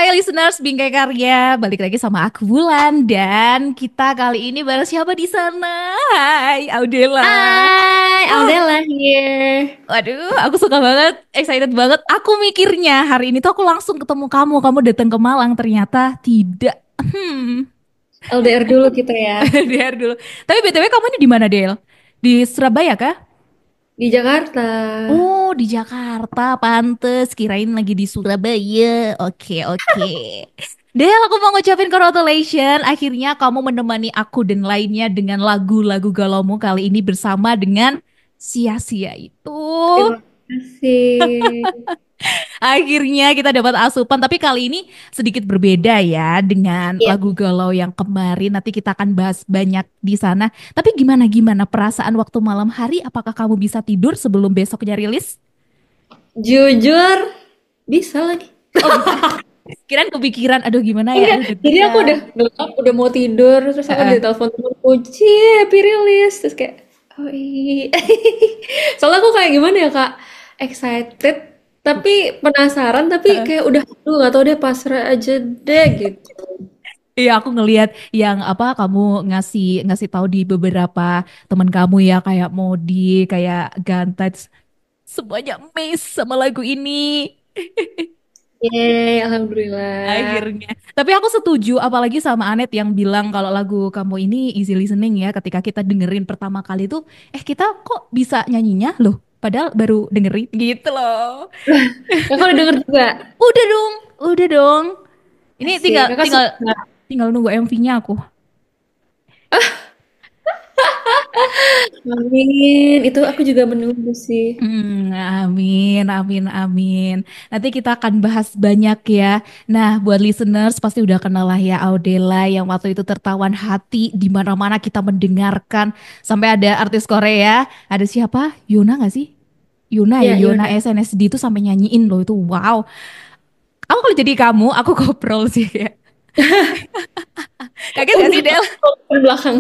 Hai listeners Bingkai Karya, balik lagi sama aku Bulan dan kita kali ini bareng siapa di sana? Hai Audela. Hai, Wah, Aldela here. waduh, aku suka banget, excited banget. Aku mikirnya hari ini tuh aku langsung ketemu kamu, kamu datang ke Malang ternyata tidak. LDR dulu kita ya. Biar dulu. Tapi BTW kamu ini di mana, Del? Di Surabaya kah? Di Jakarta. Oh, di Jakarta, pantes. Kirain lagi di Surabaya. Oke, oke. Del, aku mau ngucapin congratulations. Akhirnya kamu menemani aku dan lainnya dengan lagu-lagu galaumu kali ini bersama dengan Sia-sia itu. Terima kasih. Akhirnya kita dapat asupan, tapi kali ini sedikit berbeda ya dengan Iya. lagu galau yang kemarin. Nanti kita akan bahas banyak di sana. Tapi gimana perasaan waktu malam hari? Apakah kamu bisa tidur sebelum besoknya rilis? Jujur, bisa lagi. Oh bisa. Kirain kepikiran, aduh gimana ya, Enggak, aduh jadi aku udah deg-degan. gelap, udah mau tidur, terus aku Heeh. ditelepon temanku, Cie, happy release. Terus kayak, oh iya. Soalnya aku kayak gimana ya, Kak? Excited, tapi penasaran, tapi Heeh. kayak udah, aduh gak tau deh, pasrah aja deh gitu. Iya, aku ngelihat yang apa kamu ngasih ngasih tahu di beberapa teman kamu ya kayak Modi, kayak Gantaj, semuanya miss sama lagu ini. Yeay, alhamdulillah. Akhirnya. Tapi aku setuju, apalagi sama Anet yang bilang kalau lagu kamu ini easy listening ya. Ketika kita dengerin pertama kali tuh, kita kok bisa nyanyinya loh? Padahal baru dengerin gitu loh. Kakak udah denger juga? Udah dong, udah dong. Ini Asik, tinggal kakak tinggal suka. tinggal nunggu MV-nya aku. Amin. Itu aku juga menunggu sih. Amin, amin, amin. Nanti kita akan bahas banyak ya. Nah, buat listeners pasti udah kenal lah ya Audela yang waktu itu tertawan hati di mana-mana kita mendengarkan. Sampai ada artis Korea, ada siapa? Yuna nggak sih? Yuna ya, Ya, Yuna Yuna. SNSD itu sampai nyanyiin loh itu. Wow. Aku kalau jadi kamu, aku koprol sih ya. Kaget gak sih Udah Del? di belakang.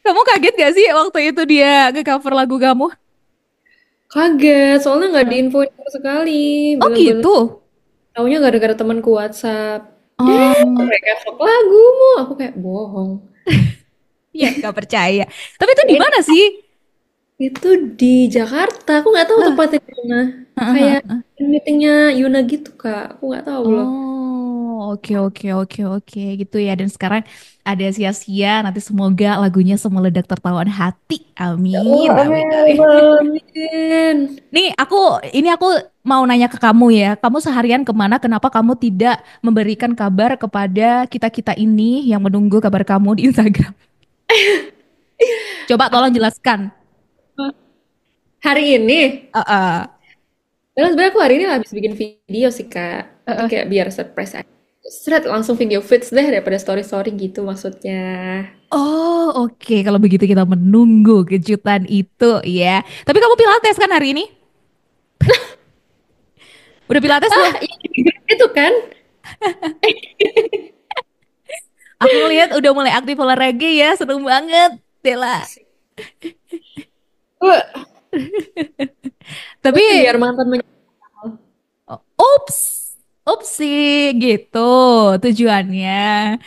Kamu kaget gak sih waktu itu dia nge-cover lagu kamu? Kaget, soalnya nggak Hah? diinfoin sama sekali. Oh Bener-bener gitu. taunya gara-gara temanku WhatsApp. Deh, Oh, mereka sok lagumu. Aku kayak bohong. ya gak percaya. Tapi itu di Ini mana sih? itu di Jakarta. Aku nggak tahu tepatnya di mana. Kayak meetingnya Yuna gitu, Kak. Aku nggak tahu loh. Oh, oke oke oke oke gitu ya. Dan sekarang ada sia-sia. Nanti semoga lagunya semua meledak tertawan hati. Ya Amin, Allah, amin, amin, amin. amin. Nih aku mau nanya ke kamu ya. Kamu seharian kemana? Kenapa kamu tidak memberikan kabar kepada kita-kita ini yang menunggu kabar kamu di Instagram? Coba tolong Aku jelaskan. hari ini. Eh, eh, Karena sebenarnya aku hari ini habis bikin video sih Kak. Jadi eh. kayak biar surprise aja. Seret langsung video feeds deh daripada story-story gitu maksudnya. Oh, oke. Kalau begitu kita menunggu kejutan itu ya. Tapi kamu Pilates kan hari ini? Udah Pilates Ah, belum? itu kan. Aku ngelihat udah mulai aktif olahraga ya, seneng banget, Dela. Asik. Gue Tapi, sih biar mantan ups, ups sih gitu tujuannya.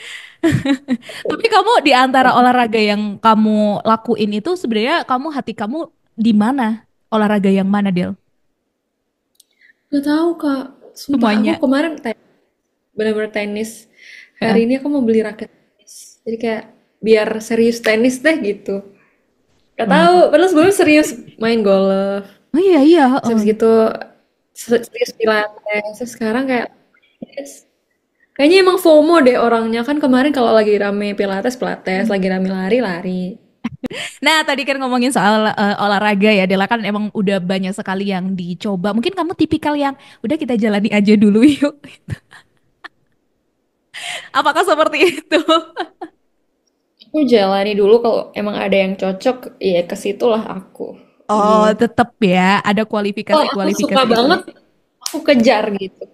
Tapi kamu di antara olahraga yang kamu lakuin itu sebenarnya kamu hati kamu di mana? Olahraga yang mana, Del? Gak tahu Kak. Sumpah aku Semuanya. kemarin bener-bener tenis. Hari Heeh. ini aku mau beli raket tenis. Jadi kayak biar serius tenis deh gitu. Gak tahu. Oh, Padahal sebelumnya serius main golf. oh iya iya. Terus habis gitu serius pilates. Terus sekarang kayak yes. Kayaknya emang FOMO deh orangnya kan kemarin kalau lagi rame pilates pilates, lagi rame lari lari. Nah, tadi kan ngomongin soal olahraga ya, Dela kan emang udah banyak sekali yang dicoba. Mungkin kamu tipikal yang udah kita jalani aja dulu yuk. Apakah seperti itu? Aku jalani dulu kalau emang ada yang cocok, ya ke situlah aku. Oh, Gitu. tetap ya, ada Kalau aku suka kualifikasi-kualifikasi itu. banget, aku kejar gitu.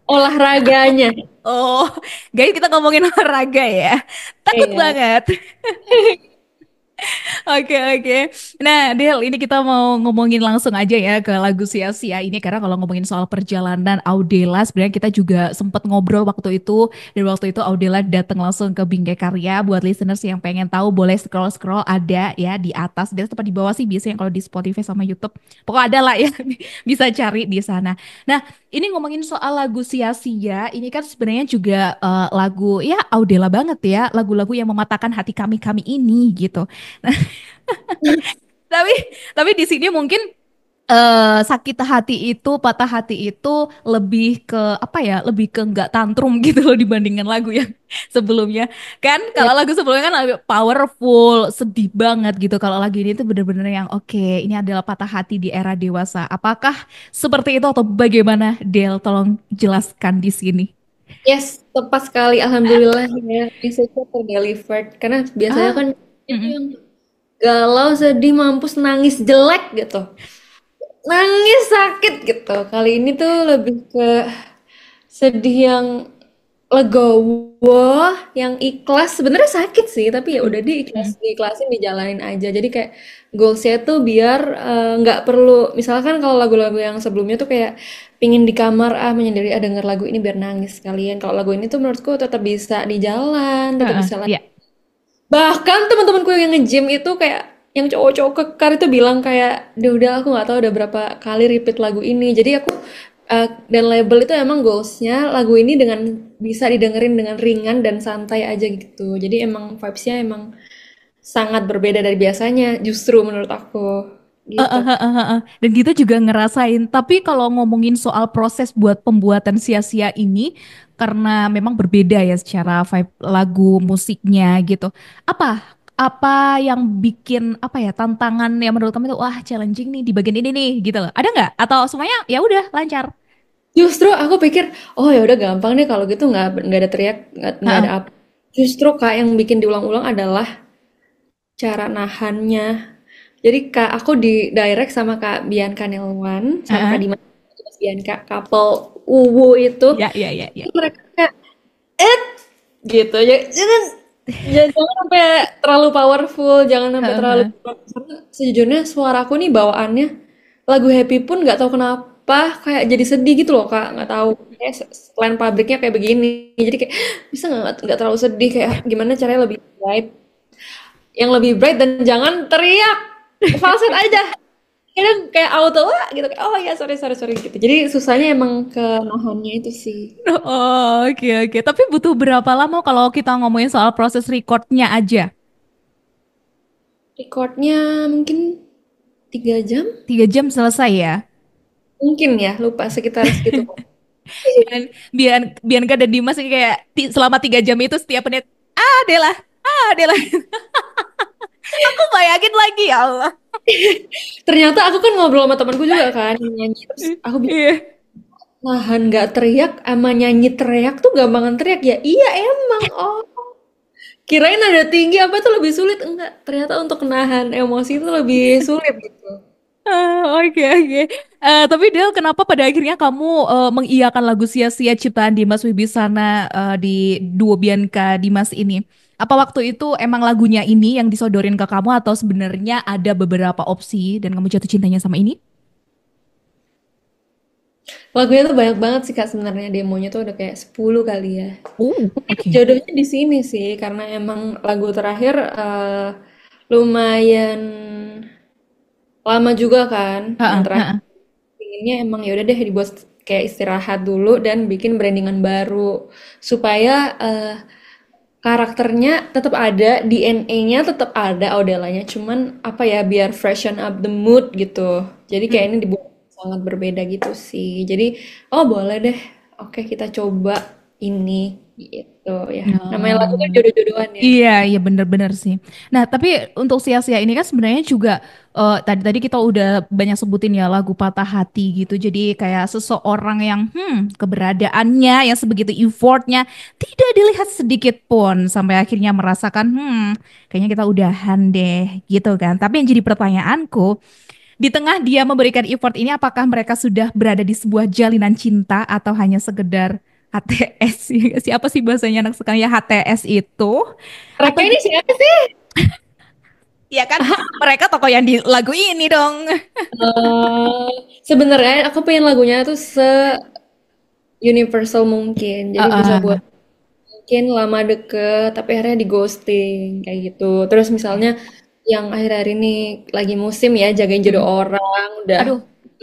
Olahraganya. Oh, guys, kita ngomongin olahraga ya. Takut Iya. banget. Oke, oke. Nah, Del, ini kita mau ngomongin langsung aja ya ke lagu Sia-Sia ini karena kalau ngomongin soal perjalanan Audela, sebenarnya kita juga sempat ngobrol waktu itu dan waktu itu Audela datang langsung ke Bingkai Karya. Buat listeners yang pengen tahu boleh scroll-scroll ada ya di atas dan tempat di bawah sih biasanya kalau di Spotify sama YouTube. Pokoknya ada lah ya bisa cari di sana. Nah, ini ngomongin soal lagu Sia-Sia, ini kan sebenarnya juga lagu ya Audela banget ya, lagu-lagu yang mematahkan hati kami-kami ini gitu. Tapi tapi di sini mungkin sakit hati itu, patah hati itu lebih ke apa ya? Lebih ke nggak tantrum gitu loh dibandingkan lagu yang sebelumnya. Kan Ya. kalau lagu sebelumnya kan agak powerful, sedih banget gitu. Kalau lagu ini tuh bener-bener yang oke, ini adalah patah hati di era dewasa. Apakah seperti itu atau bagaimana, Del? Tolong jelaskan di sini. Yes, tepat sekali. Alhamdulillah ya, message-nya terdelivered. Karena biasanya Ah, kan itu mm-mm. yang galau, sedih, mampus, nangis jelek gitu. Nangis sakit gitu. Kali ini tuh lebih ke sedih yang legowo, yang ikhlas. Sebenarnya sakit sih, tapi ya udah Mm-mm. diikhlasin, dijalanin aja. Jadi kayak goalsnya tuh biar nggak perlu. Misalkan kalau lagu-lagu yang sebelumnya tuh kayak pingin di kamar menyendiri denger lagu ini biar nangis sekalian. Kalau lagu ini tuh menurutku tetap bisa di jalan, tetap Heeh, bisa. ya. Bahkan teman-temanku yang nge-gym itu kayak yang cowok-cowok kekar itu bilang kayak, udah aku nggak tahu udah berapa kali repeat lagu ini. Jadi aku dan label itu emang goalsnya lagu ini dengan bisa didengerin dengan ringan dan santai aja gitu. Jadi emang vibes-nya emang sangat berbeda dari biasanya justru menurut aku gitu. Dan kita juga ngerasain. Tapi kalau ngomongin soal proses buat pembuatan sia-sia ini, karena memang berbeda ya secara vibe lagu musiknya gitu. Apa apa yang bikin apa ya tantangan yang menurut kamu itu wah challenging nih di bagian ini nih gitu loh. Ada nggak? Atau semuanya ya udah lancar? Justru aku pikir, oh ya udah gampang deh kalau gitu nggak ada teriak, nggak ada Heeh. apa. Justru kak yang bikin diulang-ulang adalah cara nahannya. Jadi kak aku di direct sama Kak Bianca Nelwan sama Kak Heeh. Dimas Mas Bianca couple Uwu itu. Ya, ya, ya, ya. Itu mereka kayak eh gitu ya jangan jangan sampai terlalu powerful, jangan sampai terlalu Heeh. karena sejujurnya suaraku nih bawaannya lagu happy pun nggak tahu kenapa kayak jadi sedih gitu loh kak, nggak tahu kayak selain pabriknya kayak begini jadi kayak bisa nggak terlalu sedih kayak gimana caranya lebih bright, yang lebih bright dan jangan teriak falset aja kadang kayak auto wah gitu kayak oh ya sorry sorry sorry gitu jadi susahnya emang ke nahannya itu sih. Oh, oke, oke. Tapi butuh berapa lama kalau kita ngomongin soal proses recordnya aja? Recordnya mungkin 3 jam? 3 jam selesai ya? Mungkin ya, lupa sekitar segitu. Dan Bianca dan Dimas ini kayak selama 3 jam itu setiap menit, ah Dela, ah Dela. Aku bayangin lagi ya Allah. Ternyata aku kan ngobrol sama temanku juga kan, yang nyanyi. Terus aku bilang, Iya. nahan nggak teriak sama nyanyi teriak tuh gampangan teriak ya? Iya emang, oh. Kirain ada tinggi apa tuh lebih sulit? Enggak, ternyata untuk nahan emosi itu lebih sulit gitu. Oke, oke. Tapi Del, kenapa pada akhirnya kamu mengiyakan lagu Sia-Sia ciptaan Dimas Wibisana di duo Bianca Dimas ini? Apa waktu itu emang lagunya ini yang disodorin ke kamu atau sebenarnya ada beberapa opsi dan kamu jatuh cintanya sama ini? Lagunya tuh banyak banget sih Kak sebenarnya demonya tuh udah kayak 10 kali ya. Oh, Mungkin oke. jodohnya di sini sih karena emang lagu terakhir lumayan lama juga kan yang Heeh, terakhir. heeh. Inginnya emang ya udah deh dibuat kayak istirahat dulu dan bikin brandingan baru supaya karakternya tetap ada, DNA-nya tetap ada Audelanya, cuman apa ya biar freshen up the mood gitu. Jadi kayak ini dibuat sangat berbeda gitu sih. Jadi oh boleh deh, oke kita coba ini gitu ya. Namanya lagu kan Hmm. jodoh-jodohan ya. Iya, iya bener-bener sih. Nah, tapi untuk sia-sia ini kan sebenarnya juga tadi-tadi kita udah banyak sebutin ya lagu Patah Hati gitu. Jadi kayak seseorang yang keberadaannya yang sebegitu effortnya tidak dilihat sedikit pun sampai akhirnya merasakan kayaknya kita udahan deh gitu kan. Tapi yang jadi pertanyaanku, di tengah dia memberikan effort ini apakah mereka sudah berada di sebuah jalinan cinta atau hanya sekedar HTS? Siapa sih bahasanya anak sekarang ya HTS itu? Mereka Atau ini siapa sih? Ya kan, mereka toko yang di lagu ini dong. Eh, sebenarnya aku pengen lagunya tuh se-universal mungkin. Jadi bisa buat Heeh. mungkin lama deket, tapi akhirnya di ghosting kayak gitu. Terus misalnya yang akhir-akhir ini lagi musim ya jagain jodoh Mm-mm. orang, udah Aduh,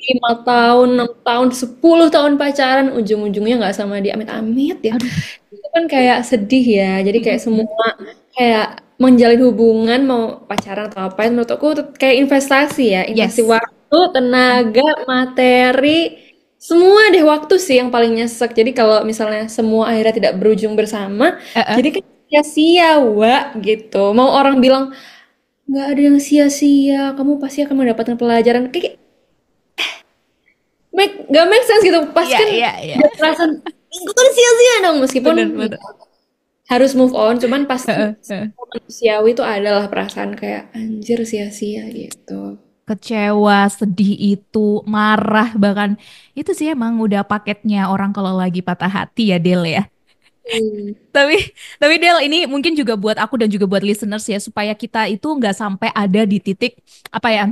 5 tahun, 6 tahun, 10 tahun pacaran, ujung-ujungnya nggak sama dia, amit-amit ya. aduh. Itu kan kayak sedih ya. Jadi kayak Mm-mm. semua kayak menjalin hubungan mau pacaran atau apa, menurut aku tuh kayak investasi ya, investasi Yes. waktu, tenaga, materi, semua deh waktu sih yang paling nyesek. Jadi kalau misalnya semua akhirnya tidak berujung bersama, Heeh. jadi kan sia-sia, Wak, gitu. Mau orang bilang, nggak ada yang sia-sia, kamu pasti akan mendapatkan pelajaran. Kayak, nggak make sense gitu. Pasti Iya, kan iya, iya. ada perasaan, itu kan sia-sia dong. Meskipun Bener, bener. harus move on, cuman pasti Heeh, heeh. manusiawi itu adalah perasaan kayak, anjir sia-sia gitu. Kecewa, sedih itu, marah bahkan itu sih emang udah paketnya orang kalau lagi patah hati ya Del ya. Hmm. Tapi tapi Del ini mungkin juga buat aku dan juga buat listeners ya supaya kita itu nggak sampai ada di titik apa ya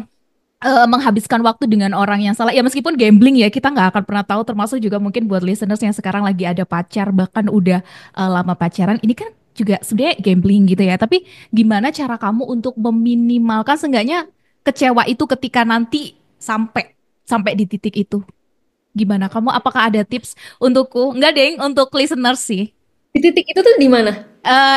menghabiskan waktu dengan orang yang salah ya meskipun gambling ya kita nggak akan pernah tahu termasuk juga mungkin buat listeners yang sekarang lagi ada pacar bahkan udah lama pacaran ini kan juga sebenarnya gambling gitu ya tapi gimana cara kamu untuk meminimalkan seenggaknya kecewa itu ketika nanti sampai sampai di titik itu gimana kamu apakah ada tips untukku nggak deng untuk listeners sih. Di titik itu tuh di mana?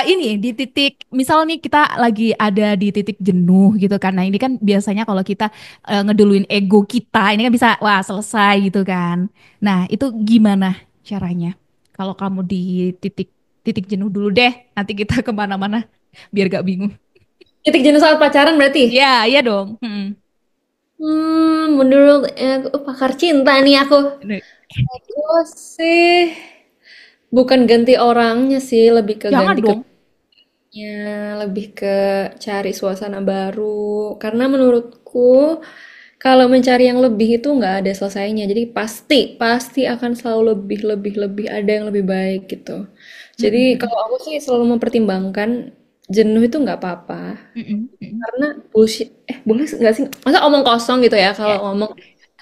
Ini di titik misal nih kita lagi ada di titik jenuh gitu kan. Nah, ini kan biasanya kalau kita ngeduluin ego kita ini kan bisa wah selesai gitu kan. Nah, itu gimana caranya? Kalau kamu di titik titik jenuh dulu deh, nanti kita kemana-mana biar gak bingung. Titik jenuh saat pacaran berarti? Ya, iya dong. Menurut aku pakar cinta nih aku. Aku sih bukan ganti orangnya sih, lebih ke Jangan ganti dong. kebiasaannya, lebih ke cari suasana baru. Karena menurutku kalau mencari yang lebih itu nggak ada selesainya. Jadi pasti, pasti akan selalu lebih, lebih, lebih ada yang lebih baik gitu. Jadi Mm-mm, kalau aku sih selalu mempertimbangkan jenuh itu nggak apa-apa. mm-mm, mm-mm. Karena bullshit, boleh nggak sih? Masa omong kosong gitu ya kalau Ya, ngomong,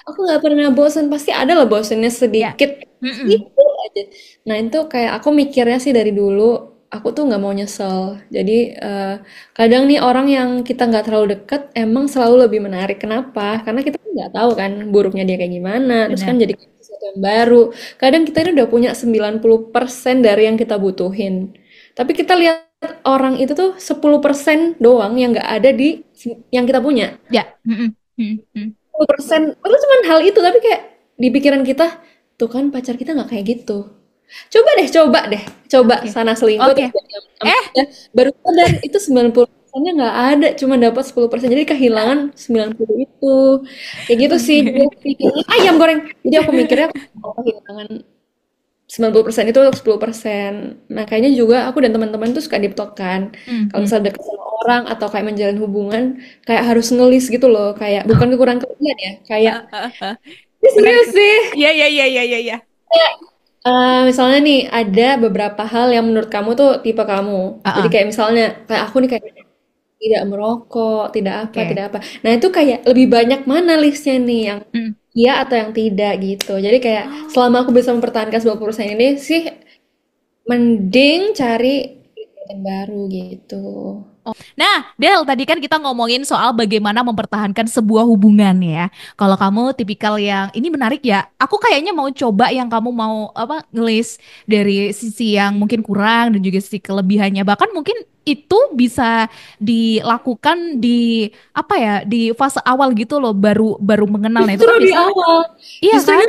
aku nggak pernah bosen, pasti ada lah bosennya ya. sedikit, Mm-mm. sedikit aja. Nah itu kayak aku mikirnya sih dari dulu, aku tuh nggak mau nyesel. Jadi kadang nih orang yang kita nggak terlalu deket emang selalu lebih menarik. Kenapa? Karena kita kan nggak tahu kan buruknya dia kayak gimana, terus kan Benar. jadi sesuatu yang baru. Kadang kita ini udah punya 90% dari yang kita butuhin. Tapi kita lihat orang itu tuh 10% doang yang nggak ada di yang kita punya. Ya. Mm-mm, mm-mm. 10%, padahal cuma hal itu, tapi kayak di pikiran kita, tuh kan pacar kita nggak kayak gitu. Coba Oke. sana selingkuh Oke. terus jadi sama Eh, dia, baru sadar itu 90%-nya nggak ada, cuma dapat 10%. Jadi kehilangan 90 itu. Kayak gitu sih, dia oke. pikirnya ayam goreng. Jadi aku mikirnya kalau kehilangan 90% itu untuk 10%. Makanya juga aku dan teman-teman tuh suka deep talk kan. Kalau Mhm. misalnya deket sama orang atau kayak menjalin hubungan, kayak harus ngelis gitu loh. Kayak bukan kekurangan kelebihan ya. Kayak, ini Menarik. serius sih. Iya, iya, iya, iya, iya, iya. Misalnya nih, ada beberapa hal yang menurut kamu tuh tipe kamu. Jadi Ah, kayak misalnya, kayak aku nih kayak tidak merokok, tidak apa, oke. tidak apa. Nah itu kayak lebih banyak mana listnya nih yang Mm. iya atau yang tidak gitu. Jadi kayak selama aku bisa mempertahankan 90% ini sih mending cari yang baru gitu. Oh. Nah, Del, tadi kan kita ngomongin soal bagaimana mempertahankan sebuah hubungan ya. Kalau kamu tipikal yang ini menarik ya. Aku kayaknya mau coba yang kamu mau apa ngelis dari sisi yang mungkin kurang dan juga sisi kelebihannya. Bahkan mungkin itu bisa dilakukan di apa ya di fase awal gitu loh, baru baru mengenal. Nah, itu Justru kan di biasanya, awal, iya justru kan? ini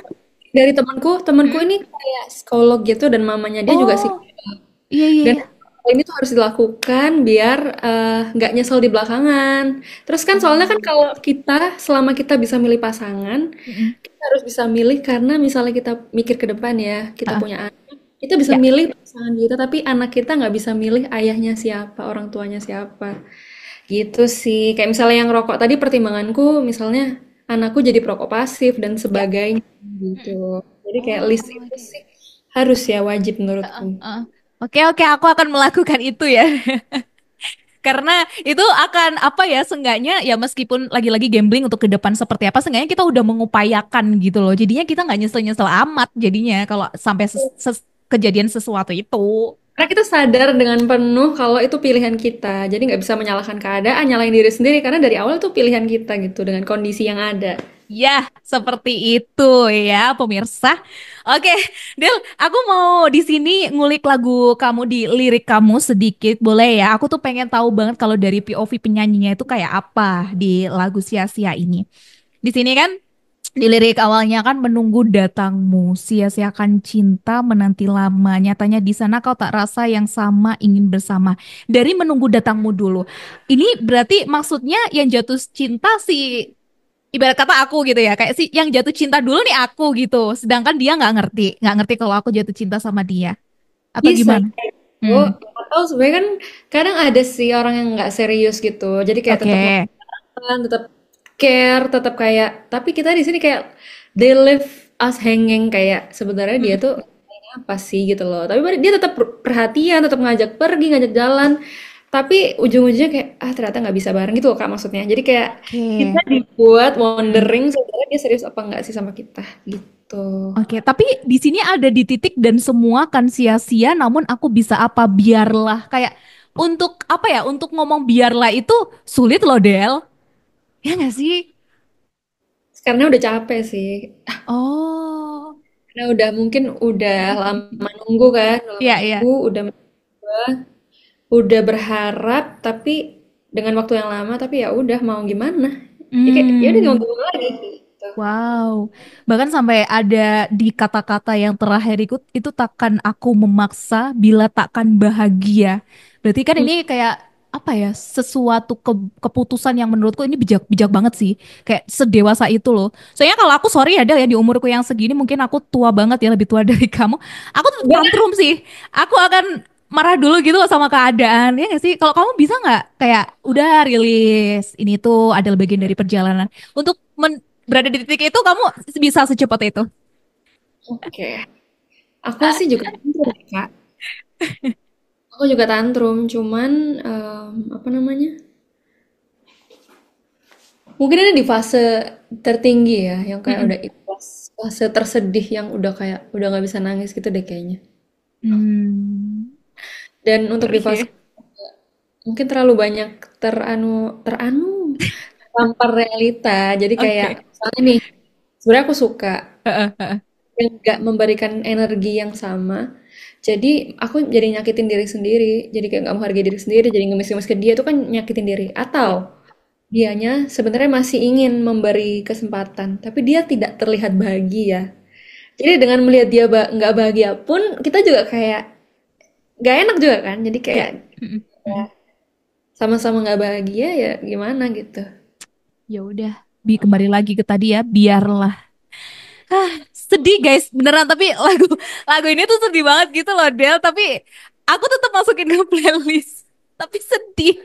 dari temanku Mm. ini kayak psikolog gitu dan mamanya dia juga Oh, psikolog. iya iya Dan iya. ini tuh harus dilakukan biar nggak nyesel di belakangan. Terus kan soalnya kan Oh. kalau kita selama kita bisa milih pasangan, Mm-mm. kita harus bisa milih karena misalnya kita mikir ke depan ya, kita Ah, punya anak, kita bisa ya. milih pasangan kita, tapi anak kita nggak bisa milih ayahnya siapa, orang tuanya siapa. Gitu sih. Kayak misalnya yang rokok tadi pertimbanganku, misalnya anakku jadi perokok pasif dan Ya. sebagainya gitu. Mm-mm. Jadi kayak list Oh, itu oke. sih harus ya wajib menurutku. Heeh, heeh. Oke, oke, aku akan melakukan itu ya. Karena itu akan apa ya, seenggaknya ya meskipun lagi-lagi gambling untuk ke depan seperti apa, seenggaknya kita udah mengupayakan gitu loh. Jadinya kita nggak nyesel-nyesel amat jadinya kalau sampai kejadian sesuatu itu. Karena kita sadar dengan penuh kalau itu pilihan kita. Jadi nggak bisa menyalahkan keadaan, nyalahin diri sendiri karena dari awal itu pilihan kita gitu dengan kondisi yang ada. Ya, seperti itu ya pemirsa. Oke, Del, aku mau di sini ngulik lagu kamu di lirik kamu sedikit, boleh ya? Aku tuh pengen tahu banget kalau dari POV penyanyinya itu kayak apa di lagu Sia-sia ini. Di sini kan di lirik awalnya kan menunggu datangmu, sia-siakan cinta menanti lama. Nyatanya di sana kau tak rasa yang sama ingin bersama. Dari menunggu datangmu dulu. Ini berarti maksudnya yang jatuh cinta si ibarat kata aku gitu ya, kayak si yang jatuh cinta dulu nih aku gitu. Sedangkan dia nggak ngerti kalau aku jatuh cinta sama dia. Atau Bisa gimana? kayak gitu. Hmm, Atau sebenarnya kan kadang ada sih orang yang nggak serius gitu. Jadi kayak tetap oke. makan, tetap care, tetap kayak. Tapi kita di sini kayak they leave us hanging kayak sebenarnya dia tuh kayaknya apa sih gitu loh. Tapi dia tetap perhatian, tetap ngajak pergi, ngajak jalan. Tapi ujung-ujungnya kayak ternyata nggak bisa bareng gitu loh Kak maksudnya. Jadi kayak kita Oke. dibuat Hmm. wondering sebenarnya dia serius apa nggak sih sama kita gitu. Oke, tapi di sini ada di titik dan semua kan sia-sia, namun aku bisa apa biarlah kayak untuk apa ya? Untuk ngomong biarlah itu sulit loh, Del. Ya nggak sih? Karena udah capek sih. Oh, Karena udah mungkin udah lama nunggu kan, udah lama iya iya. nunggu, udah mencoba, udah berharap, tapi dengan waktu yang lama, tapi ya udah mau gimana? Ya kayak ya udah mau Hmm. gimana lagi gitu. Wow, bahkan sampai ada di kata-kata yang terakhir itu takkan aku memaksa bila takkan bahagia. Berarti kan Hmm, ini kayak apa ya, sesuatu keputusan yang menurutku ini bijak-bijak banget sih. Kayak sedewasa itu loh. Soalnya kalau aku sorry ya Del ya, di umurku yang segini mungkin aku tua banget ya, lebih tua dari kamu. Aku tuh Udah, tantrum sih. Aku akan marah dulu gitu loh sama keadaan. Ya nggak sih? Kalau kamu bisa nggak kayak udah rilis ini tuh adalah bagian dari perjalanan untuk berada di titik itu kamu bisa secepat itu. oke. Aku sih juga tantrum, Kak. Aku juga tantrum, cuman apa namanya? Mungkin ada di fase tertinggi ya, yang kayak Mm-mm. udah ikhlas, fase tersedih yang udah kayak udah nggak bisa nangis gitu deh kayaknya. Hmm, Dan untuk di ngeri ya. fase mungkin terlalu banyak teranu tampar realita. Jadi kayak Oke. misalnya nih, sebenarnya aku suka Heeh, heeh. yang nggak memberikan energi yang sama. Jadi aku jadi nyakitin diri sendiri. Jadi kayak nggak menghargai diri sendiri. Jadi ngemis-ngemis ke dia itu kan nyakitin diri. Atau dianya sebenarnya masih ingin memberi kesempatan, tapi dia tidak terlihat bahagia. Jadi dengan melihat dia nggak bahagia pun kita juga kayak nggak enak juga kan. Jadi Ya. kayak Mm-mm, ya, mm-mm. sama-sama nggak bahagia ya gimana gitu. Ya udah, kembali lagi ke tadi ya, biarlah. Sedih guys, beneran tapi lagu lagu ini tuh sedih banget gitu loh Del, tapi aku tetap masukin ke playlist. Tapi sedih.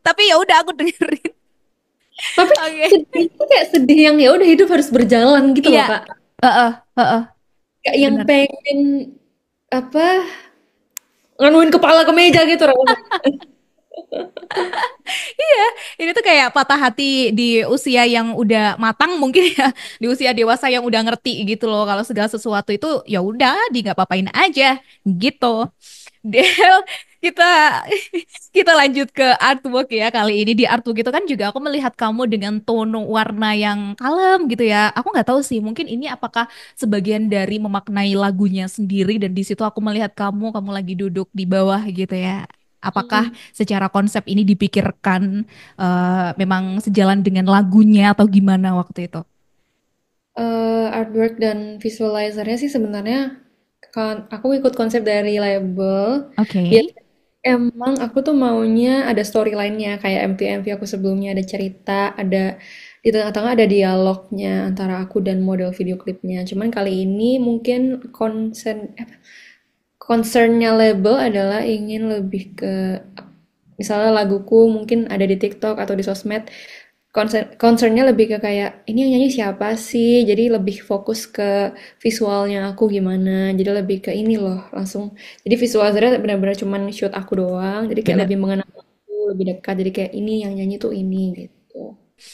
Tapi ya udah aku dengerin. Tapi Oke. sedih itu kayak sedih yang ya udah hidup harus berjalan gitu Iya. loh Kak. Heeh, heeh, Kayak yang bener. pengen apa nganuin kepala ke meja gitu rasanya. Iya, ini tuh kayak patah hati di usia yang udah matang mungkin ya, di usia dewasa yang udah ngerti gitu loh kalau segala sesuatu itu ya udah di nggak papain aja gitu. Del, kita kita lanjut ke artwork ya kali ini. Di artwork itu kan juga aku melihat kamu dengan tono warna yang kalem gitu ya. Aku nggak tahu sih, mungkin ini apakah sebagian dari memaknai lagunya sendiri dan di situ aku melihat kamu lagi duduk di bawah gitu ya. Apakah Hmm. secara konsep ini dipikirkan memang sejalan dengan lagunya atau gimana waktu itu? Artwork dan visualizernya sih sebenarnya kan aku ikut konsep dari label. Dia Oke. emang aku tuh maunya ada storyline-nya kayak MV-MV aku sebelumnya ada cerita, ada di tengah-tengah ada dialognya antara aku dan model video klipnya. Cuman kali ini mungkin concernnya label adalah ingin lebih ke misalnya laguku mungkin ada di TikTok atau di sosmed concernnya lebih ke kayak ini yang nyanyi siapa sih jadi lebih fokus ke visualnya aku gimana jadi lebih ke ini loh langsung jadi visualnya benar-benar cuman shoot aku doang jadi kayak Bener. lebih mengenal aku lebih dekat. Jadi kayak ini yang nyanyi tuh ini gitu.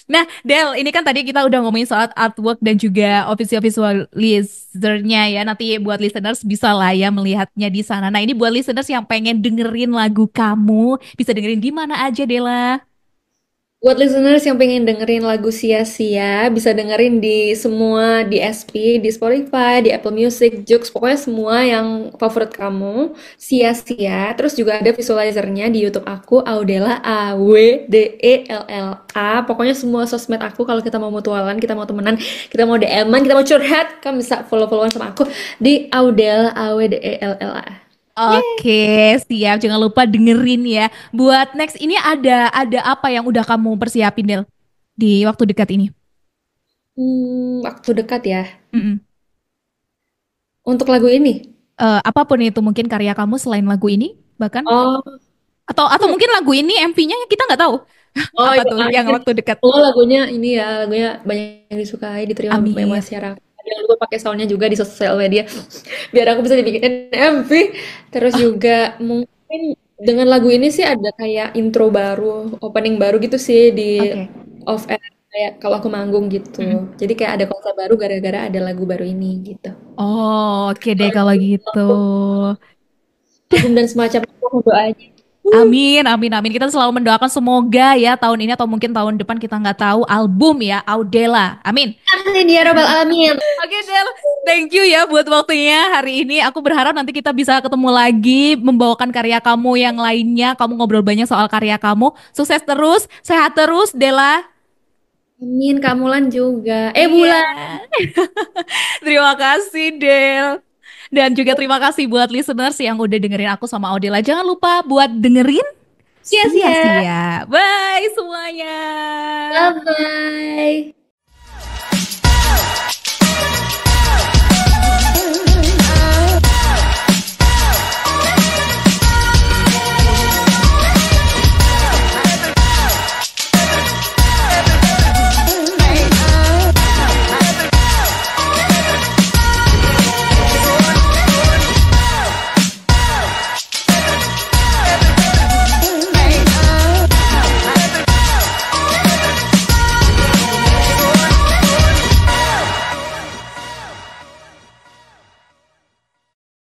Nah, Del, ini kan tadi kita udah ngomongin soal artwork dan juga official visualizer-nya ya. Nanti buat listeners bisa lah ya melihatnya di sana. Nah, ini buat listeners yang pengen dengerin lagu kamu, bisa dengerin di mana aja, Dela. Buat listeners yang pengen dengerin lagu Sia-Sia, bisa dengerin di semua di SP, di Spotify, di Apple Music, Joox, pokoknya semua yang favorit kamu, Sia-Sia. Terus juga ada visualizernya di YouTube aku, Audela, Awdella. Pokoknya semua sosmed aku, kalau kita mau mutualan, kita mau temenan, kita mau DM-an, kita mau curhat, kamu bisa follow-followan sama aku di Audella, Awdella. Oke, siap. Jangan lupa dengerin ya. Buat next ini ada apa yang udah kamu persiapin, Del, di waktu dekat ini? Waktu dekat ya. Mm-mm. Untuk lagu ini. Apapun itu mungkin karya kamu selain lagu ini, bahkan Oh, atau mungkin lagu ini MV-nya kita nggak tahu. oh Apa itu tuh yang akhir. waktu dekat? Oh lagunya ini ya, lagunya banyak yang disukai, diterima banyak Amin. masyarakat. Jangan lupa pakai soundnya juga di sosial media, biar aku bisa dibikin MV. Terus juga mungkin dengan lagu ini sih ada kayak intro baru, opening baru gitu sih di Oke. off air kayak kalau aku manggung gitu. Mm-mm. Jadi kayak ada konsep baru gara-gara ada lagu baru ini gitu. Oh, oke deh kalau gitu. Album dan semacamnya aku doanya. Amin, amin, amin. Kita selalu mendoakan semoga ya tahun ini atau mungkin tahun depan kita nggak tahu album ya Audela. Amin. Amin ya robbal alamin. Oke Del, thank you ya buat waktunya hari ini. Aku berharap nanti kita bisa ketemu lagi membawakan karya kamu yang lainnya. Kamu ngobrol banyak soal karya kamu. Sukses terus, sehat terus, Dela. Amin, Kak Mulan juga. Iya. Bulan. Terima kasih, Del. Dan juga terima kasih buat listeners yang udah dengerin aku sama Audela. Jangan lupa buat dengerin Sia-sia. sia-sia. Bye semuanya. Bye-bye.